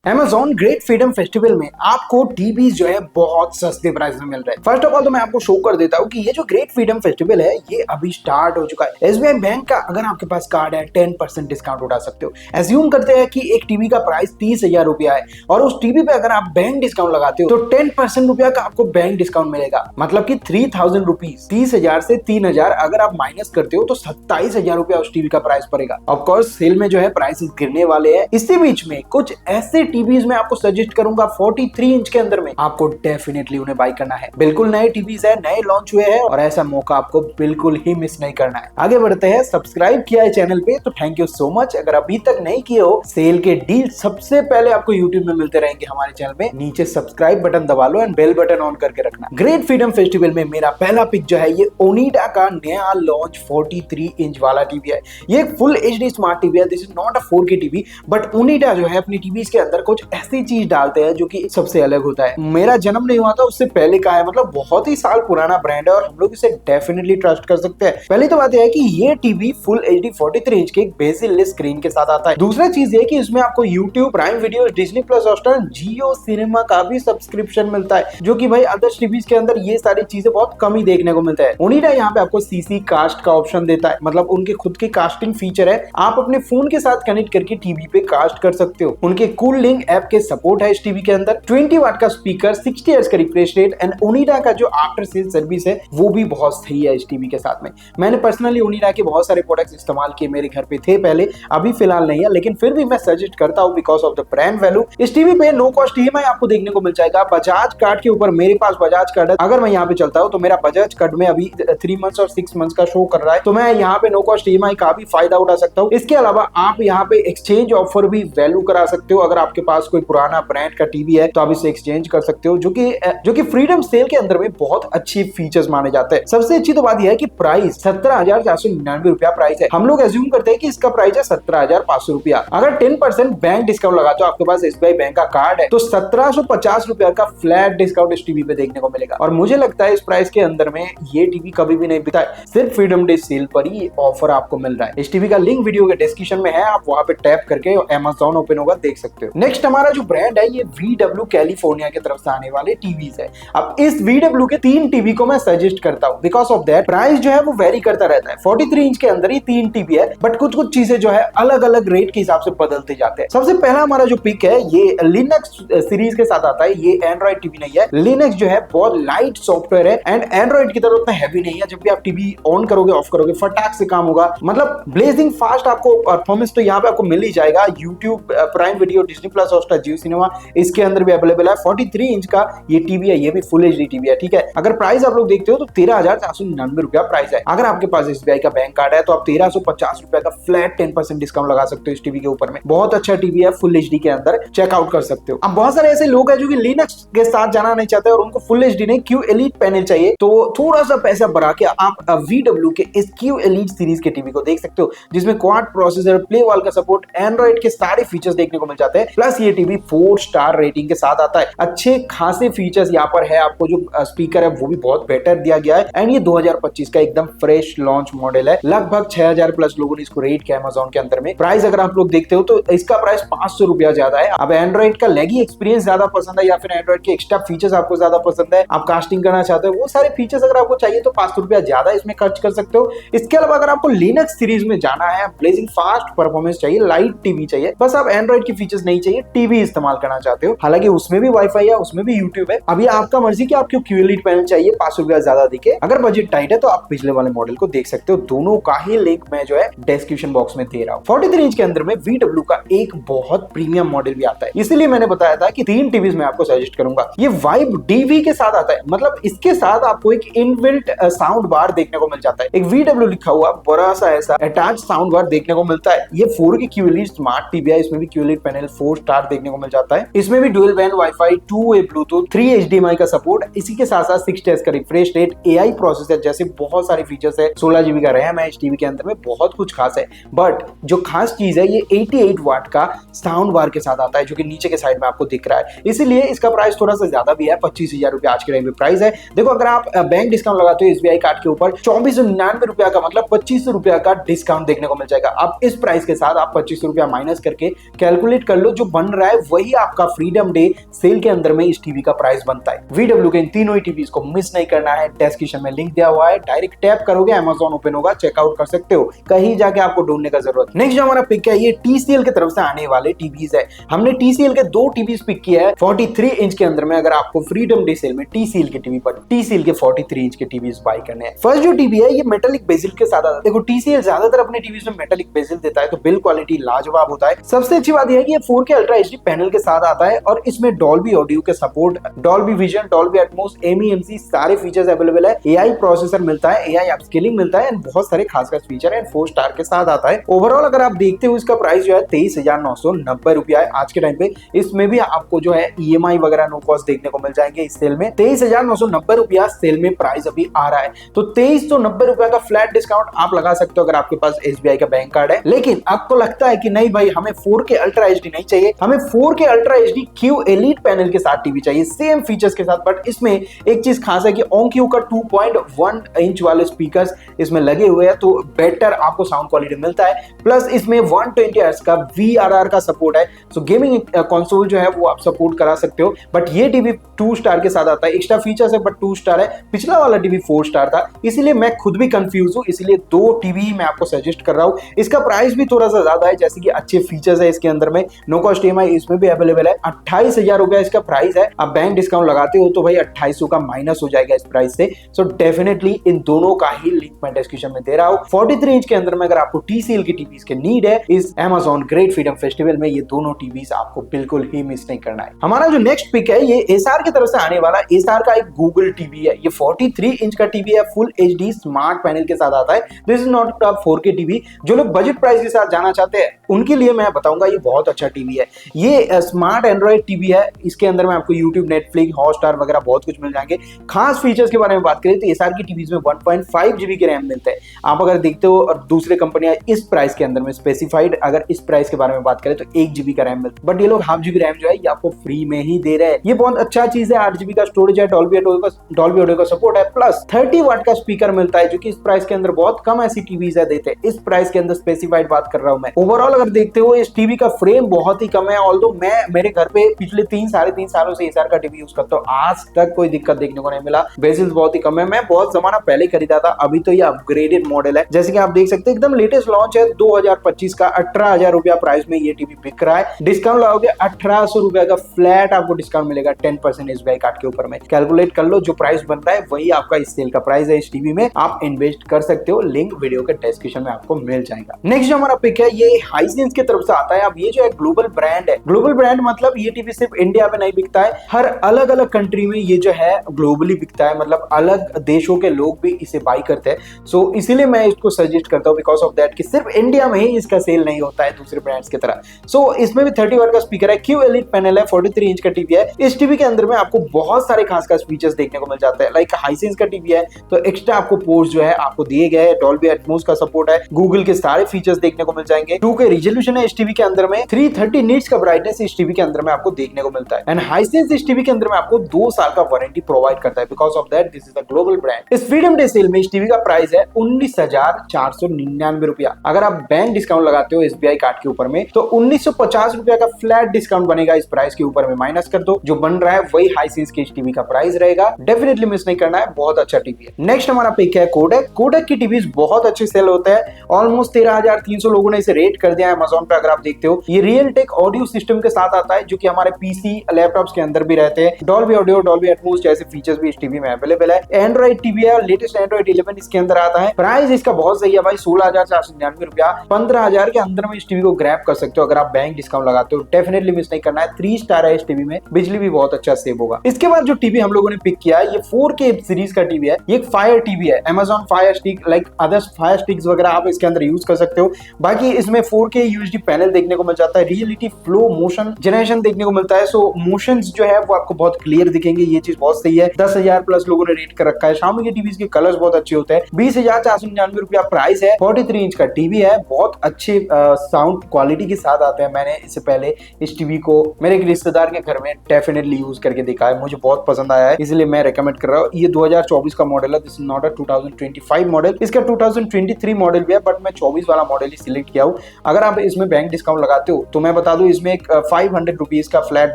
Amazon great freedom festival में आपको TV जो है बहुत सस्ते प्राइस में मिल रहे हैं। फर्स्ट ऑफ ऑल तो मैं आपको शो कर देता हूँ कि ये जो ग्रेट फ्रीडम फेस्टिवल है ये अभी स्टार्ट हो चुका है। एसबीआई बैंक का अगर आपके पास कार्ड है 10% डिस्काउंट उठा सकते हो। एज्यूम करते हैं कि एक टीवी का प्राइस 30,000 रुपया है और उस टीवी पे अगर आप बैंक डिस्काउंट लगाते हो तो 10% रुपया का आपको बैंक डिस्काउंट मिलेगा, मतलब कि 3,000 रुपीज। 30,000 से 3,000 अगर आप माइनस करते हो तो 27,000 रुपया उस टीवी का प्राइस पड़ेगा। ऑफकोर्स सेल में जो है प्राइसेस गिरने वाले हैं। इसी बीच में कुछ ऐसे टीवीज में आपको सजेस्ट करूंगा 43 इंच के अंदर में आपको डेफिनेटली उन्हें बाय करना है। बिल्कुल नए टीवीज है, नए लॉन्च हुए हैं और ऐसा मौका आपको बिल्कुल ही मिस नहीं करना है। आगे बढ़ते हैं। सब्सक्राइब किया है चैनल पे तो थैंक यू सो मच। अगर अभी तक नहीं किए हो, सेल के डील सबसे पहले आपको यूट्यूब में मिलते रहेंगे हमारे चैनल में। नीचे सब्सक्राइब बटन दबा लो एंड बेल बटन ऑन करके रखना। ग्रेट फ्रीडम फेस्टिवल में मेरा पहला पिक जो है ये ओनिडा का नया लॉन्च 43 इंच वाला टीवी है। ये एक फुल एचडी स्मार्ट टीवी है। This is not a 4K TV, but Onida जो है अपनी टीवीज के अंदर कुछ ऐसी चीज डालते हैं जो कि सबसे अलग होता है। मेरा जन्म नहीं हुआ था उससे पहले का है, मतलब बहुत ही साल पुराना ब्रांड है और हम लोग इसे डेफिनेटली ट्रस्ट कर सकते हैं। पहली तो बात यह है कि ये टीवी फुल एचडी 43 इंच के बेसिल स्क्रीन के साथ आता है। दूसरा चीज ये कि इसमें आपको YouTube, Prime Video, Disney Plus, Hotstar, Jio Cinema का भी सब्सक्रिप्शन मिलता है, जो कि भाई अदर टीवीज के अंदर ये सारी चीजें बहुत कम ही देखने को मिलता है। ओनिडा यहाँ पे आपको सीसी कास्ट का ऑप्शन देता है, मतलब उनके खुद के कास्टिंग फीचर है। आप अपने फोन के साथ कनेक्ट करके टीवी पे कास्ट कर सकते हो। उनके कूल लिंक ऐप के सपोर्ट है इस टीवी के अंदर। 20 वाट का स्पीकर, 60 हर्ट्ज का रिफ्रेश रेट एंड ओनिडा का जो आफ्टर सेल सर्विस है वो भी बहुत सही है इस टीवी के साथ में। मैंने पर्सनली ओनिडा के बहुत सारे प्रोडक्ट्स इस्तेमाल किए, मेरे घर पे थे पहले, अभी फिलहाल नहीं है, लेकिन फिर भी मैं सजेस्ट करता हूं because of the brand value. इस टीवी पे नो कॉस्ट ईएमआई आपको देखने को मिल जाएगा बजाज कार्ड के ऊपर। मेरे पास बजाज कार्ड है, अगर मैं यहाँ पे चलता हूँ तो मेरा बजाज कार्ड में अभी 3 मंथ्स और 6 मंथ्स का शो कर रहा है, तो मैं यहाँ पे नो कॉस्ट ईएमआई का भी फायदा उठा सकता हूँ। इसके अलावा आप यहाँ पे एक्सचेंज ऑफर भी वैल्यू करा सकते हो। अगर आपके पास कोई पुराना ब्रांड का टीवी है तो आप इसे एक्सचेंज कर सकते हो, जो कि फ्रीडम सेल के अंदर में बहुत अच्छी फीचर्स माने जाते हैं। सबसे अच्छी तो बात यह है कि प्राइस 17,499 रुपया प्राइस है। हम लोग एज्यूम करते हैं कि इसका प्राइस है 17,500 रुपया। अगर 10% बैंक डिस्काउंट लगाते हो, आपके पास एसबीआई बैंक का कार्ड है, तो 1,750 रुपया का फ्लैट डिस्काउंट इस टीवी पे देखने को मिलेगा। और मुझे लगता है इस प्राइस के अंदर में ये टीवी कभी भी नहीं बिता है। सिर्फ फ्रीडम डे सेल पर ही ऑफर आपको मिल रहा है। इस टीवी का लिंक वीडियो के डिस्क्रिप्शन में है, आप वहां पे टैप करके Amazon ओपन होगा देख सकते हो। नेक्स्ट हमारा जो ब्रांड है ये VW कैलिफोर्निया की तरफ से आने वाले टीवीज है। अब इस VW के 3 टीवी को मैं सजेस्ट करता हूं बिकॉज ऑफ दैट प्राइस जो है वो वेरी करता रहता है। 43 इंच के अंदर ही 3 टीवी है, बट कुछ कुछ चीजें जो है अलग अलग रेट के हिसाब से बदलते जाते हैं। सबसे पहला हमारा जो पिक है ये लिनक्स सीरीज के साथ आता है। ये एंड्रॉइड टीवी नहीं है। लिनक्स जो है बहुत लाइट सॉफ्टवेयर है एंड एंड्रॉइड की तरह उतना हैवी नहीं है। जब भी आप टीवी ऑन करोगे, ऑफ करोगे, फटाक से काम होगा, मतलब ब्लेजिंग फास्ट आपको परफॉर्मेंस तो यहाँ पे आपको मिल ही जाएगा। YouTube, Prime Video, Disney Plus, Hotstar, Jio Cinema इसके अंदर भी अवेलेबल है। 43 इंच का ये टीवी है, ये भी फुल एचडी टीवी है, ठीक है। अगर प्राइस आप लोग देखते हो तो 13,499 रुपया प्राइस है। अगर आपके पास एसबीआई का बैंक कार्ड है तो आप 1,350 रुपया का फ्लैट 10% डिस्काउंट लगा सकते हो इस टीवी के ऊपर में। बहुत अच्छा टीवी है, फुल एचडी के अंदर, चेकआउट कर सकते हो। अब बहुत सारे ऐसे लोग हैं जो कि लिनक्स के साथ जाना नहीं चाहते और उनको फुल एचडी नहीं क्यू एलीट पैनल चाहिए, तो थोड़ा सा पैसा बढ़ा के आप VW के इस क्यू एलीट सीरीज के टीवी को देख सकते हो, जिसमें क्वाड प्रोसेसर, प्ले वॉल का सपोर्ट, एंड्रॉइड के सारे फीचर्स देखने को मिल जाते हैं। प्लस ये टीवी 4 स्टार रेटिंग के साथ आता है। अच्छे खासे फीचर्स यहाँ पर है। आपको जो स्पीकर है वो भी बहुत बेटर दिया गया है एंड ये 2025 का एकदम फ्रेश लॉन्च मॉडल है। लगभग 6,000 प्लस लोगों ने इसको रेट किया अमेज़न के अंदर में। प्राइस अगर आप लोग देखते हो तो इसका प्राइस 500 रुपया ज्यादा है। अब एंड्रॉइड का लेगी एक्सपीरियंस ज्यादा पसंद है या फिर एंड्रॉइड के एक्स्ट्रा फीचर्स आपको ज्यादा पसंद है, आप कास्टिंग करना चाहते हो, वो सारे फीचर्स अगर आपको चाहिए तो 500 रुपया ज्यादा इसमें खर्च कर सकते हो। इसके अलावा अगर आपको लिनक्स सीरीज में जाना है, ब्लेजिंग फास्ट परफॉर्मेंस चाहिए, लाइट टीवी चाहिए, बस आप एंड्रॉइड की फीचर्स नहीं चाहिए, टीवी इस्तेमाल करना चाहते हो, हालांकि उसमें भी वाईफाई है, उसमें भी यूट्यूब है, अभी आपका मर्जी कि आपको क्यूएलईडी पैनल चाहिए 500 रुपया ज्यादा देके। अगर बजट टाइट है तो आप पिछले वाले मॉडल को देख सकते हो। दोनों का ही लिंक मैं जो है डिस्क्रिप्शन बॉक्स में दे रहा हूँ। 43 इंच के अंदर में VW का एक बहुत प्रीमियम मॉडल भी आता है, इसीलिए मैंने बताया था कि 3 टीवीज में आपको सजेस्ट करूंगा। ये वाइब डीवी के साथ आता है, मतलब इसके साथ आपको एक इनबिल्ट साउंड बार देखने को मिल जाता है। एक VW लिखा हुआ बड़ा सा ऐसा अटैच साउंड बार देखने को मिलता है। ये 4K QLED स्मार्ट टीवी है, इसमें भी QLED पैनल 4 स्टार देखने को मिल जाता है। इसमें भी dual band wifi, two way Bluetooth, 3 HDMI का सपोर्ट, इसी के साथ साथ 60 हर्ट्ज का रिफ्रेश रेट, AI प्रोसेसर जैसे बहुत सारे फीचर्स है। 16 GB का रैम है इस टीवी के अंदर में, बहुत कुछ खास है। बट जो खास चीज है ये 88 वाट का साउंड बार के साथ आता है, जो कि नीचे के साइड में आपको दिख रहा है। इसीलिए इसका प्राइस थोड़ा सा ज्यादा भी है, 25,000 रुपया आज के टाइम में प्राइस है। देखो अगर आप बैंक डिस्काउंट लगाते हो एसबीआई कार्ड के ऊपर 2499 रुपया का, मतलब 2500 रुपया का डिस्काउंट देखने को मिल जाएगा। अब इस प्राइस के साथ आप 2500 रुपया माइनस करके कैलकुलेट कर लो, जो बन रहा है वही आपका फ्रीडम डे सेल के अंदर में इस टीवी का प्राइस बनता है। VW के इन तीनों ही टीवीज को मिस नहीं करना है। डिस्क्रिप्शन में लिंक दिया हुआ है, डायरेक्ट टैप करोगे Amazon ओपन होगा, चेकआउट कर सकते हो, कहीं जाके आपको ढूंढने का जरूरत। नेक्स्ट जो हमारा पिक है ये TCL की तरफ से आने वाले टीवीज है। हमने TCL के दो टीवीज पिक किया है 43 इंच के अंदर में। अगर आपको फ्रीडम डे सेल में TCL के टीवी पर TCL के 43 इंच के टीवीज बाय करने हैं। फर्स्ट जो टीवी है ये मेटेलिक बेजिल के साथ आता है। देखो TCL ज्यादातर अपने टीवीज में मेटेलिक बेजिल देता है तो बिल्ड क्वालिटी लाजवाब होता है। सबसे अच्छी बात यह है कि ये 4K अल्ट्रा HD पैनल के साथ आता है और इसमें डॉल्बी ऑडियो के support, Dolby vision, Dolby Atmos, MEMC सारे फीचर्स अवेलेबल है। AI प्रोसेसर मिलता है, AI अपस्केलिंग मिलता है, बहुत सारे खास फीचर है। 4 स्टार के साथ आता है। ओवरऑल अगर आप देखते हो इसका प्राइस जो है 23,990 रुपया है आज के टाइम पे। इसमें भी आपको जो है EMI वगैरह नो कॉस्ट देखने को मिल जाएंगे। इस सेल में 23,990 रुपया सेल में प्राइस अभी आ रहा है। तो 2390 रुपया का फ्लैट डिस्काउंट आप लगा सकते हो अगर आपके पास SBI का बैंक कार्ड है। लेकिन आपको लगता है कि नहीं भाई हमें 4K अल्ट्रा HD नहीं चाहिए, हमें 4K ultra HD Q elite panel के साथ टीवी चाहिए सेम फीचर्स के साथ। बट इसमें एक चीज खास है कि OnQ का 2.1 इंच वाले स्पीकर्स इसमें लगे हुए हैं तो बेटर आपको साउंड क्वालिटी मिलता है। प्लस इसमें 120 हर्ट्ज का VRR का सपोर्ट है। सो गेमिंग कंसोल जो है वो आप सपोर्ट करा सकते हो। बट ये टीवी 2 स्टार के साथ आता है। एक्स्ट्रा फीचर्स है बट 2 स्टार है। पिछला वाला टीवी 4 स्टार था, इसीलिए मैं खुद भी कंफ्यूज हूं, इसलिए 2 टीवी मैं आपको सजेस्ट कर रहा हूं। इसका प्राइस भी थोड़ा सा ज्यादा है, जैसे कि अच्छे फीचर्स है इसके अंदर में, नो कॉस्ट EMI इसमें भी अवेलेबल है। 28,000 रुपया इसका प्राइस है। आप बैंक डिस्काउंट लगाते हो तो भाई 2800 का माइनस हो जाएगा इस प्राइस से। सो डेफिनेटली इन दोनों का ही लिंक मैं डिस्क्रिप्शन में दे रहा हूं। 43 इंच के अंदर में अगर आपको TCL की टीवीज के नीड है इस Amazon ग्रेट फ्रीडम फेस्टिवल में, ये दोनों टीवीज आपको बिल्कुल ही मिस नहीं करना है। हमारा जो नेक्स्ट पिक है ये एसआर की तरफ से आने वाला एसआर का एक गूगल टीवी है। ये 43 इंच का टीवी है, फुल HD स्मार्ट पैनल के साथ आता है। This is not a 4K TV. जो लोग बजट प्राइस के साथ जाना चाहते हैं उनके लिए मैं बताऊंगा ये बहुत अच्छा टीवी है। ये स्मार्ट एंड्रॉइड टीवी है। इसके अंदर में आपको यूट्यूब, नेटफ्लिक्स, हॉटस्टार वगैरह बहुत कुछ मिल जाएंगे। खास फीचर्स के बारे में बात करें तो एसआर की टीवीज में 1.5 GB के रैम मिलते हैं। आप अगर देखते हो और दूसरे कंपनियां इस प्राइस के अंदर में स्पेसिफाइड अगर इस प्राइस के बारे में बात करें तो 1 GB का रैम मिलता है। बट ये लोग हाफ GB रैम जो है ये आपको फ्री में ही दे रहे हैं। ये बहुत अच्छा चीज है। 8 GB का स्टोरेज है, डॉल्बी ऑडियो का सपोर्ट है, प्लस 30 वाट का स्पीकर मिलता है जो कि इस प्राइस के अंदर बहुत कम ऐसी टीवीज है देते हैं। इस प्राइस के अंदर स्पेसिफाइड बात कर रहा हूं मैं। ओवरऑल अगर देखते हो इस टीवी का फ्रेम बहुत ही कम है। ऑल्दो मैं मेरे घर पे पिछले 3-3.5 सालों से एसआर का टीवी यूज करता हूँ, आज तक कोई दिक्कत देखने को नहीं मिला। बेजिल्स बहुत ही कम है। मैं बहुत जमाना पहले खरीदा था, अभी तो ये अपग्रेडेड मॉडल है। जैसे कि आप देख सकते हैं एकदम लेटेस्ट लॉन्च है 2025 का। 18,000 रुपया प्राइस में ये टीवी बिक रहा है। डिस्काउंट लगाओगे 1800 रुपया का फ्लैट आपको डिस्काउंट मिलेगा 10% SBI कार्ड के ऊपर में। कैलकुलेट कर लो, जो प्राइस बनता है वही आपका इस सेल का प्राइस है। इस टीवी में आप इन्वेस्ट कर सकते हो, लिंक वीडियो के डिस्क्रिप्शन में आपको मिल जाएगा। नेक्स्ट जो हमारा पिक है ये हाइसेंस की तरफ से आता है। अब ये जो है ग्लोबल ब्रांड है। ग्लोबल ब्रांड मतलब ये टीवी सिर्फ इंडिया में नहीं बिकता है, हर अलग अलग कंट्री में ये जो है ग्लोबली बिकता है। मतलब अलग देशों के लोग भी इसे बाई करते हैं। सो इसीलिए मैं इसको सजेस्ट करता हूँ, बिकॉज ऑफ दैट कि सिर्फ इंडिया में ही इसका सेल नहीं होता है दूसरे ब्रांड्स की तरह। सो इसमें भी 30 वाट का स्पीकर है, Q एलीट पैनल है, 43 इंच का टीवी है। इस टीवी के अंदर में आपको बहुत सारे खास फीचर्स देखने को मिल जाते हैं। लाइक हाइसेंस का टीवी है तो एक्स्ट्रा आपको पोर्ट्स जो है आपको दिए गए हैं। डॉल्बी एटमॉस का सपोर्ट है, गूगल के सारे फीचर्स देखने को मिल जाएंगे। 2K रिजोल्यूशन है इस टीवी के अंदर में, 330 निट्स का ब्राइटनेस इस टीवी के अंदर में आपको देखने को मिलता है। एंड हाइसेंस इस टीवी के अंदर में आपको 2 साल का वारंटी प्रोवाइड करता है। Because of that this is the global brand. इस फ्रीडम डे सेल में इस टीवी का प्राइस है 19,499 रुपया। अगर आप बैंक डिस्काउंट लगाते हो SBI कार्ड के ऊपर में तो 1950 रुपया का फ्लैट डिस्काउंट बनेगा। इस प्राइस के ऊपर में माइनस कर दो, जो बन रहा है वही हाइसेंस के इस टीवी का प्राइस रहेगा। डेफिनेटली मिस नहीं करना है, बहुत अच्छा टीवी है। नेक्स्ट हमारा पिक है कोडेक। कोडेक की टीवीज बहुत अच्छे सेल होते हैं। ऑलमोस्ट 13,300 लोगों ने इसे रेट कर दिया है Amazon पे। अगर आप देखते हो ये रियल टेक ऑडियो सिस्टम के साथ आता है जो कि हमारे PC लैपटॉप्स के अंदर भी रहते हैं। डॉल्बी ऑडियो, डॉल्बी एटमॉस जैसे फीचर्स भी इस टीवी में अवेलेबल है। एंड्रॉइड टीवी है, लेटेस्ट एंड्रॉइड 11 इसके अंदर आता है। प्राइस इसका बहुत सही है भाई, 16,499 रुपया। 15,000 के अंदर में इस टीवी को ग्रैब कर सकते हो अगर आप बैंक डिस्काउंट लगाते हो। डेफिनेटली मिस नहीं करना है। 3 स्टार है इस टीवी में, बिजली भी बहुत अच्छा सेव होगा। इसके बाद जो टीवी हम लोगों ने पिक किया है ये 4K सीरीज का टीवी है। ये एक फायर टीवी है, Amazon fire stick, like others fire sticks वगैरह आप इसके अंदर यूज कर सकते हो। बाकी इसमें 4K UHD पैनल देखने को मिल जाता है। रियलिटी फ्लो मोशन जनरेशन देखने को मिलता है। सो मोशंस जो है वो आपको बहुत क्लियर दिखेंगे, ये चीज बहुत सही है। 10,000 प्लस लोगों ने रेट कर रखा है। Xiaomi के टीवीज के कलर्स बहुत अच्छे होते हैं। 20,499 रुपया प्राइस है। 43 इंच का टीवी है, बहुत अच्छे साउंड क्वालिटी के साथ आते हैं। मैंने इससे पहले इस टीवी को मेरे एक रिश्तेदार के घर में डेफिनेटली यूज करके देखा है, मुझे बहुत पसंद आया है, इसलिए मैं रेकमेंड कर रहा हूँ। ये 2024 का मॉडल है, this is not a 2025 model. इसका 2023 मॉडल भी है, बट मैं 24 वाला मॉडल ही सिलेक्ट किया हूँ। अगर आप इसमें बैंक डिस्काउंट लगाते हो तो मैं बता दूं दो, इसमें एक 500 रुपीज का फ्लैट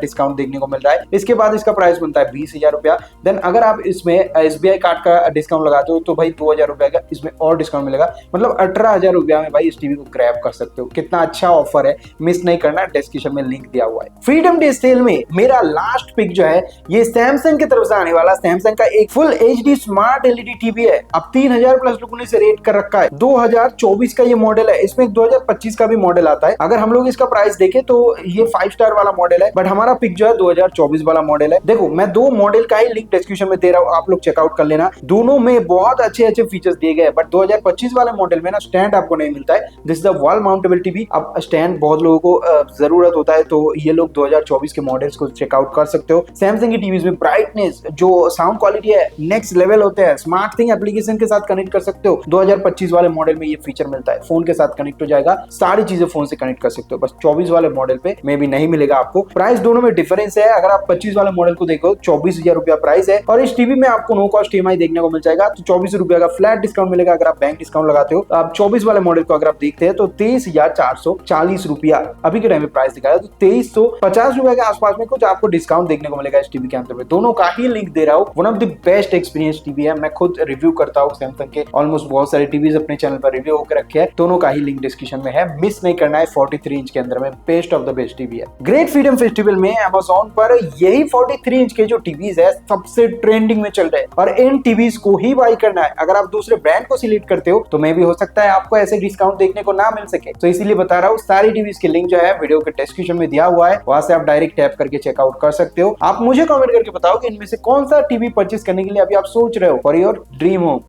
डिस्काउंट देखने को मिल रहा है। इसके बाद इसका प्राइस बनता है 20,000 रुपया। देन अगर आप इसमें SBI कार्ड का डिस्काउंट लगाते हो तो भाई 2,000 रुपया का इसमें और डिस्काउंट मिलेगा। मतलब 18,000 रुपया में भाई इस टीवी को ग्रैब कर सकते हो। कितना अच्छा ऑफर है, मिस नहीं करना, डिस्क्रिप्शन में लिंक दिया हुआ है। फ्रीडम डे सेल में मेरा लास्ट पिक जो है ये सैमसंग की तरफ से आने वाला सैमसंग का एक full HD smart LED TV है। अब 3,000 प्लस लोगों ने इसे रेट कर रखा है। 2024 का ये मॉडल है, इसमें 2025 का भी मॉडल आता है। अगर हम लोग इसका प्राइस देखें तो ये 5 स्टार वाला मॉडल है, बट हमारा पिक जो है 2024 वाला मॉडल है। देखो मैं दो मॉडल का ही लिंक डिस्क्रिप्शन में दे रहा हूँ, आप लोग चेकआउट कर लेना। दोनों में बहुत अच्छे अच्छे फीचर्स दिए गए, बट 2025 वाले मॉडल में ना स्टैंड आपको नहीं मिलता है। This is the wall mountable TV. अब स्टैंड बहुत लोगों को जरूरत होता है, तो ये लोग 2024 के मॉडल्स को चेकआउट कर सकते हो। सैमसंग की टीवीज में ब्राइटनेस, जो साउंड क्वालिटी है, नेक्स्ट लेवल होते हैं। स्मार्ट थिंग एप्लीकेशन के साथ कनेक्ट कर सकते हो। 2025 वाले मॉडल में ये फीचर मिलता है, फोन के साथ कनेक्ट हो जाएगा, सारी चीजें फोन से कनेक्ट कर सकते हो। बस 24 वाले मॉडल पे में भी नहीं मिलेगा आपको। प्राइस दोनों में डिफरेंस है। अगर आप 25 वाले मॉडल को देखो 24,000 रुपया प्राइस है, और इस टीवी में आपको नो कॉस्ट EMI देखने को मिल जाएगा। तो 24 रुपया का फ्लैट डिस्काउंट मिलेगा अगर आप बैंक डिस्काउंट लगाते हो। आप 24 वाले मॉडल को अगर आप देखते हैं तो 23,440 रुपया अभी के टाइम में प्राइस दिखाया, तो 2350 रुपए के आसपास में कुछ आपको डिस्काउंट देखने को मिलेगा इस टीवी के अंदर में। दोनों का ही लिंक दे रहा हूँ। One of the best experience TV है। मैं खुद रिव्यू करता हूँ सैमसंग के ऑलमोस्ट बहुत सारे टीवीज अपने चैनल पर रिव्यू होकर रखे हैं। दोनों का ही लिंक डिस्क्रिप्शन में है, मिस नहीं करना है। 43 इंच के अंदर में best of the best TV है। ग्रेट फ्रीडम फेस्टिवल में Amazon पर यही 43 इंच के जो टीवीज है सबसे ट्रेंडिंग में चल रहे हैं, और इन टीवीज को ही बाई करना है। अगर आप दूसरे ब्रांड को सिलेक्ट करते हो तो मे भी हो सकता है आपको ऐसे डिस्काउंट देखने को ना मिल सके। तो इसीलिए बता रहा हूँ, सारी टीवीज के लिंक जो है वीडियो के डिस्क्रिप्शन में दिया हुआ है, वहां से आप डायरेक्ट टैप करके चेकआउट कर सकते हो। आप मुझे कमेंट करके बताओ कि इनमें से कौन सा टीवी परचेस करने के लिए अभी आप सोच रहे हो फॉर योर ड्रीम होम।